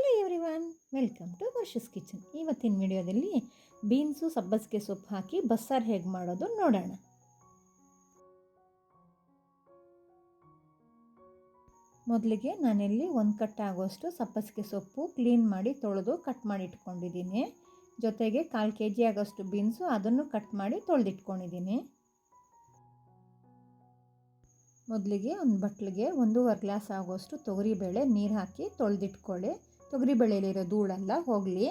Hello everyone, welcome to Varsha's kitchen. ಇವತ್ತಿನ ವಿಡಿಯೋದಲ್ಲಿ beans ಸಬ್ಬಸಿಗೆ ಸೊಪ್ಪು ಹಾಕಿ ಬಸ್ಸಾರು ಹೇಗೆ ಮಾಡೋದು ನೋಡೋಣ. ಮೊದಲಿಗೆ ನಾನಿಲ್ಲಿ 1 ಕಟ್ ಆಗೋಷ್ಟು ಸಬ್ಬಸಿಗೆ ಸೊಪ್ಪು ಕ್ಲೀನ್ ಮಾಡಿ ತೊಳೆದು ಕಟ್ ಮಾಡಿ ಇಟ್ಕೊಂಡಿದ್ದೀನಿ. ಜೊತೆಗೆ 1/4 kg ಆಗೋಷ್ಟು ಬೀನ್ಸು ಅದನ್ನು ಕಟ್ ಮಾಡಿ ತೊಳೆದಿಟ್ಕೊಂಡಿದ್ದೀನಿ. ಮೊದಲಿಗೆ ಒಂದು ಬಟ್ಲಿಗೆ 1.5 ಗ್ಲಾಸ್ ಆಗೋಷ್ಟು ತೊಗರಿಬೇಳೆ ನೀರು ಹಾಕಿ ತೊಳೆದಿಟ್ಕೊಳ್ಳಿ. ತೊಗರಿಬೇಳೆಯಲ್ಲಿರೋ ಧೂಳೆಲ್ಲ ಹೋಗಲಿ.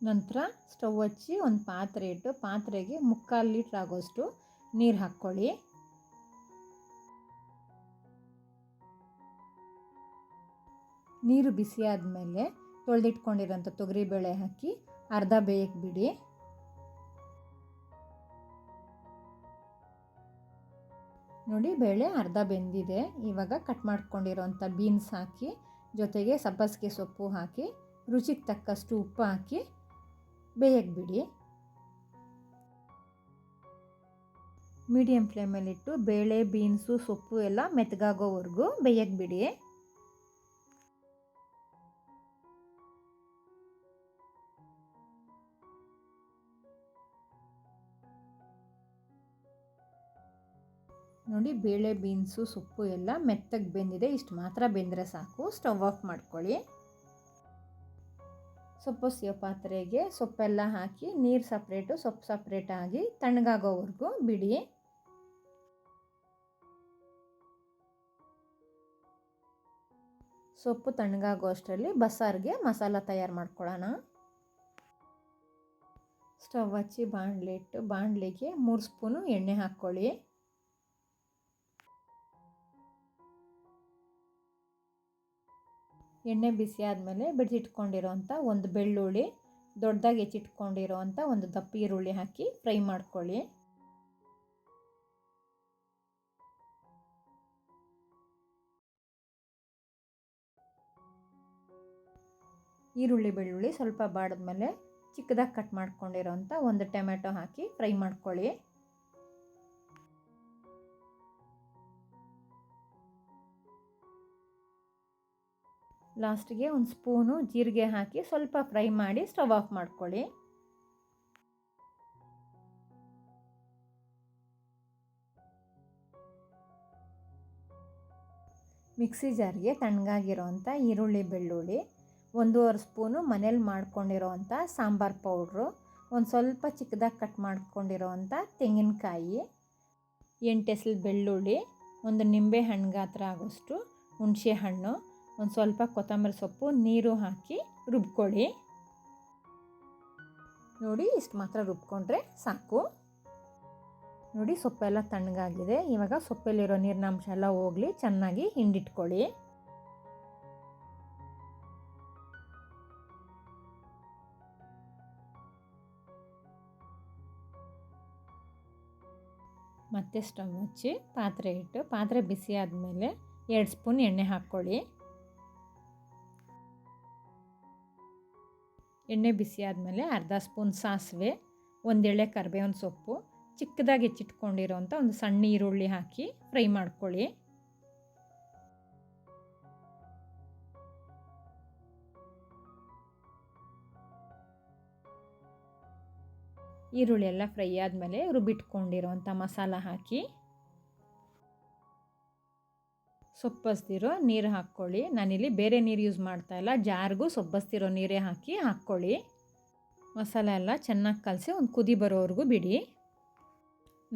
ನಂತರ ಸ್ಟವ್ ಹಚ್ಚಿ ಒಂದು ಪಾತ್ರೆ ಇಟ್ಟು ಪಾತ್ರೆಗೆ 3/4 ಲೀಟ್ರ್ ಆಗೋಷ್ಟು ನೀರು ಹಾಕ್ಕೊಳ್ಳಿ. ನೀರು ಬಿಸಿ ಆದಮೇಲೆ ತೊಳೆದಿಟ್ಕೊಂಡಿರೋಂಥ ತೊಗರಿಬೇಳೆ ಹಾಕಿ ಅರ್ಧ ಬೇಯಕ್ಕೆ ಬಿಡಿ. ನೋಡಿ, ಬೇಳೆ ಅರ್ಧ ಬೆಂದಿದೆ. ಇವಾಗ ಕಟ್ ಮಾಡ್ಕೊಂಡಿರೋಂಥ ಬೀನ್ಸ್ ಹಾಕಿ ಜೊತೆಗೆ ಸಬ್ಬಸಿಗೆ ಸೊಪ್ಪು ಹಾಕಿ ರುಚಿಗೆ ತಕ್ಕಷ್ಟು ಉಪ್ಪು ಹಾಕಿ ಬೇಯಕ್ಕೆ ಬಿಡಿ. ಮೀಡಿಯಮ್ ಫ್ಲೇಮಲ್ಲಿಟ್ಟು ಬೇಳೆ, ಬೀನ್ಸು, ಸೊಪ್ಪು ಎಲ್ಲ ಮೆತ್ತಗಾಗೋವರೆಗೂ ಬೇಯಕ್ಕೆ ಬಿಡಿ. ನೋಡಿ, ಬೇಳೆ, ಬೀನ್ಸು, ಸೊಪ್ಪು ಎಲ್ಲ ಮೆತ್ತಗೆ ಬೆಂದಿದೆ. ಇಷ್ಟು ಮಾತ್ರ ಬೆಂದರೆ ಸಾಕು. ಸ್ಟವ್ ಆಫ್ ಮಾಡ್ಕೊಳ್ಳಿ. ಸೊಪ್ಪು ಸಿಯೋ ಪಾತ್ರೆಗೆ ಸೊಪ್ಪೆಲ್ಲ ಹಾಕಿ ನೀರು ಸಪ್ರೇಟು ಸೊಪ್ಪು ಸಪ್ರೇಟಾಗಿ ತಣ್ಣಗಾಗೋವರೆಗೂ ಬಿಡಿ. ಸೊಪ್ಪು ತಣ್ಣಗಾಗೋ ಅಷ್ಟರಲ್ಲಿ ಬಸ್ಸಾರಿಗೆ ಮಸಾಲ ತಯಾರು ಮಾಡ್ಕೊಳ್ಳೋಣ. ಸ್ಟವ್ ಹಚ್ಚಿ ಬಾಣಲೆ ಇಟ್ಟು ಬಾಣಲೆಗೆ 3 ಸ್ಪೂನು ಎಣ್ಣೆ ಹಾಕ್ಕೊಳ್ಳಿ. ಎಣ್ಣೆ ಬಿಸಿ ಆದಮೇಲೆ ಬಿಡಿಸಿಟ್ಕೊಂಡಿರೋಂಥ ಒಂದು ಬೆಳ್ಳುಳ್ಳಿ, ದೊಡ್ಡದಾಗಿ ಹೆಚ್ಚಿಟ್ಕೊಂಡಿರೋಂಥ ಒಂದು ದಪ್ಪ ಈರುಳ್ಳಿ ಹಾಕಿ ಫ್ರೈ ಮಾಡ್ಕೊಳ್ಳಿ. ಈರುಳ್ಳಿ ಬೆಳ್ಳುಳ್ಳಿ ಸ್ವಲ್ಪ ಬಾಡಿದ್ಮೇಲೆ ಚಿಕ್ಕದಾಗಿ ಕಟ್ ಮಾಡ್ಕೊಂಡಿರೋಂಥ ಒಂದು ಟೊಮೆಟೊ ಹಾಕಿ ಫ್ರೈ ಮಾಡ್ಕೊಳ್ಳಿ. ಲಾಸ್ಟಿಗೆ 1 ಸ್ಪೂನು ಜೀರಿಗೆ ಹಾಕಿ ಸ್ವಲ್ಪ ಫ್ರೈ ಮಾಡಿ ಸ್ಟವ್ ಆಫ್ ಮಾಡ್ಕೊಳ್ಳಿ. ಮಿಕ್ಸಿ ಜಾರ್ಗೆ ತಣ್ಣಗಾಗಿರೋಂಥ ಈರುಳ್ಳಿ ಬೆಳ್ಳುಳ್ಳಿ, 1.5 ಸ್ಪೂನು ಮನೇಲಿ ಮಾಡ್ಕೊಂಡಿರೋಂಥ ಸಾಂಬಾರು ಪೌಡ್ರು, ಒಂದು ಸ್ವಲ್ಪ ಚಿಕ್ಕದಾಗಿ ಕಟ್ ಮಾಡ್ಕೊಂಡಿರೋಂಥ ತೆಂಗಿನಕಾಯಿ, 8 ಎಸಳು ಬೆಳ್ಳುಳ್ಳಿ, ಒಂದು ನಿಂಬೆ ಹಣ್ಣು ಗಾತ್ರ ಆಗೋಷ್ಟು ಹುಣಸೆ ಹಣ್ಣು, ಒಂದು ಸ್ವಲ್ಪ ಕೊತ್ತಂಬರಿ ಸೊಪ್ಪು, ನೀರು ಹಾಕಿ ರುಬ್ಕೊಳ್ಳಿ. ನೋಡಿ, ಇಷ್ಟು ಮಾತ್ರ ರುಬ್ಕೊಂಡ್ರೆ ಸಾಕು. ನೋಡಿ, ಸೊಪ್ಪೆಲ್ಲ ತಣ್ಣಗಾಗಿದೆ. ಇವಾಗ ಸೊಪ್ಪಲ್ಲಿರೋ ನೀರಿನಾಂಶ ಎಲ್ಲ ಹೋಗಲಿ, ಚೆನ್ನಾಗಿ ಹಿಂಡಿಟ್ಕೊಳ್ಳಿ. ಮತ್ತೆ ಸ್ಟವ್ ಹಚ್ಚಿ ಪಾತ್ರೆ ಇಟ್ಟು ಪಾತ್ರೆ ಬಿಸಿ ಆದಮೇಲೆ 2 ಸ್ಪೂನ್ ಎಣ್ಣೆ ಹಾಕ್ಕೊಳ್ಳಿ. ಎಣ್ಣೆ ಬಿಸಿ ಆದಮೇಲೆ ಅರ್ಧ ಸ್ಪೂನ್ ಸಾಸಿವೆ, 1 ಎಳೆ ಕರಿಬೇವಿನ ಸೊಪ್ಪು, ಚಿಕ್ಕದಾಗಿ ಹೆಚ್ಚಿಟ್ಕೊಂಡಿರೋಂಥ ಒಂದು ಸಣ್ಣ ಈರುಳ್ಳಿ ಹಾಕಿ ಫ್ರೈ ಮಾಡ್ಕೊಳ್ಳಿ. ಈರುಳ್ಳಿ ಎಲ್ಲ ಫ್ರೈ ಆದಮೇಲೆ ರುಬ್ಬಿಟ್ಕೊಂಡಿರೋಂಥ ಮಸಾಲ ಹಾಕಿ ಸೊಪ್ಪಸ್ದಿರೋ ನೀರು ಹಾಕ್ಕೊಳ್ಳಿ. ನಾನಿಲ್ಲಿ ಬೇರೆ ನೀರು ಯೂಸ್ ಮಾಡ್ತಾಯಿಲ್ಲ, ಜಾರ್ಗೂ ಸೊಪ್ಪಸ್ದಿರೋ ನೀರೇ ಹಾಕ್ಕೊಳ್ಳಿ. ಮಸಾಲ ಎಲ್ಲ ಚೆನ್ನಾಗಿ ಕಲಸಿ ಒಂದು ಕುದಿ ಬರೋವರೆಗೂ ಬಿಡಿ.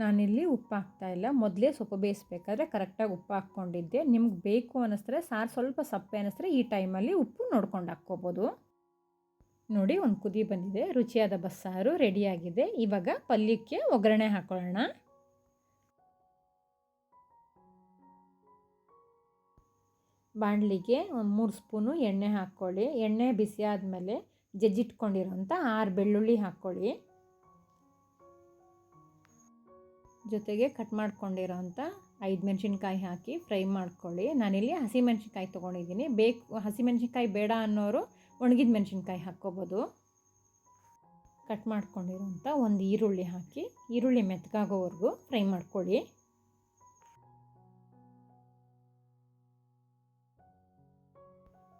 ನಾನಿಲ್ಲಿ ಉಪ್ಪು ಹಾಕ್ತಾಯಿಲ್ಲ, ಮೊದಲೇ ಸೊಪ್ಪು ಬೇಯಿಸ್ಬೇಕಾದ್ರೆ ಕರೆಕ್ಟಾಗಿ ಉಪ್ಪು ಹಾಕ್ಕೊಂಡಿದ್ದೆ. ನಿಮ್ಗೆ ಬೇಕು ಅನ್ನಿಸ್ತಾರೆ, ಸಾರು ಸ್ವಲ್ಪ ಸಪ್ಪೆ ಅನ್ನಿಸ್ತಾರೆ, ಈ ಟೈಮಲ್ಲಿ ಉಪ್ಪು ನೋಡ್ಕೊಂಡು ಹಾಕ್ಕೋಬೋದು. ನೋಡಿ, ಒಂದು ಕುದಿ ಬಂದಿದೆ. ರುಚಿಯಾದ ಬಸ್ಸಾರು ರೆಡಿಯಾಗಿದೆ. ಇವಾಗ ಪಲ್ಯಕ್ಕೆ ಒಗ್ಗರಣೆ ಹಾಕೊಳ್ಳೋಣ. ಬಾಣಲಿಗೆ ಒಂದು 3 ಸ್ಪೂನು ಎಣ್ಣೆ ಹಾಕ್ಕೊಳ್ಳಿ. ಎಣ್ಣೆ ಬಿಸಿ ಆದಮೇಲೆ ಜಜ್ಜಿಟ್ಕೊಂಡಿರೋಂಥ 6 ಬೆಳ್ಳುಳ್ಳಿ ಹಾಕ್ಕೊಳ್ಳಿ. ಜೊತೆಗೆ ಕಟ್ ಮಾಡ್ಕೊಂಡಿರೋಂಥ 5 ಮೆಣಸಿನ್ಕಾಯಿ ಹಾಕಿ ಫ್ರೈ ಮಾಡ್ಕೊಳ್ಳಿ. ನಾನಿಲ್ಲಿ ಹಸಿಮೆಣ್ಸಿನ್ಕಾಯಿ ತೊಗೊಂಡಿದ್ದೀನಿ. ಹಸಿಮೆಣ್ಸಿನ್ಕಾಯಿ ಬೇಡ ಅನ್ನೋರು ಒಣಗಿದ ಮೆಣಸಿನ್ಕಾಯಿ ಹಾಕ್ಕೋಬೋದು. ಕಟ್ ಮಾಡ್ಕೊಂಡಿರೋಂಥ ಒಂದು ಈರುಳ್ಳಿ ಹಾಕಿ ಈರುಳ್ಳಿ ಮೆತ್ತಗಾಗೋವರೆಗೂ ಫ್ರೈ ಮಾಡ್ಕೊಳ್ಳಿ.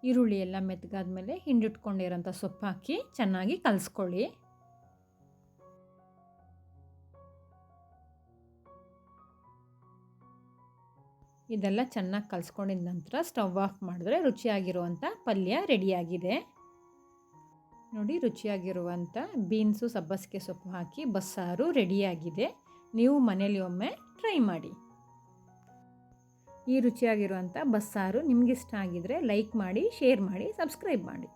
ಈರುಳ್ಳಿ ಎಲ್ಲ ಮೆತ್ತಗಾದ್ಮೇಲೆ ಹಿಂಡಿಟ್ಕೊಂಡಿರೋಂಥ ಸೊಪ್ಪು ಹಾಕಿ ಚೆನ್ನಾಗಿ ಕಲಿಸ್ಕೊಳ್ಳಿ. ಇದೆಲ್ಲ ಚೆನ್ನಾಗಿ ಕಲಿಸ್ಕೊಂಡಿದ ನಂತರ ಸ್ಟವ್ ಆಫ್ ಮಾಡಿದ್ರೆ ರುಚಿಯಾಗಿರುವಂಥ ಪಲ್ಯ ರೆಡಿಯಾಗಿದೆ. ನೋಡಿ, ರುಚಿಯಾಗಿರುವಂಥ ಬೀನ್ಸು ಸಬ್ಬಸಿಗೆ ಸೊಪ್ಪು ಹಾಕಿ ಬಸ್ಸಾರು ರೆಡಿಯಾಗಿದೆ. ನೀವು ಮನೇಲಿ ಒಮ್ಮೆ ಟ್ರೈ ಮಾಡಿ. ಈ ರುಚಿಯಾಗಿರುವಂಥ ಬಸ್ಸಾರು ನಿಮಗಿಷ್ಟ ಆಗಿದರೆ ಲೈಕ್ ಮಾಡಿ, ಶೇರ್ ಮಾಡಿ, ಸಬ್ಸ್ಕ್ರೈಬ್ ಮಾಡಿ.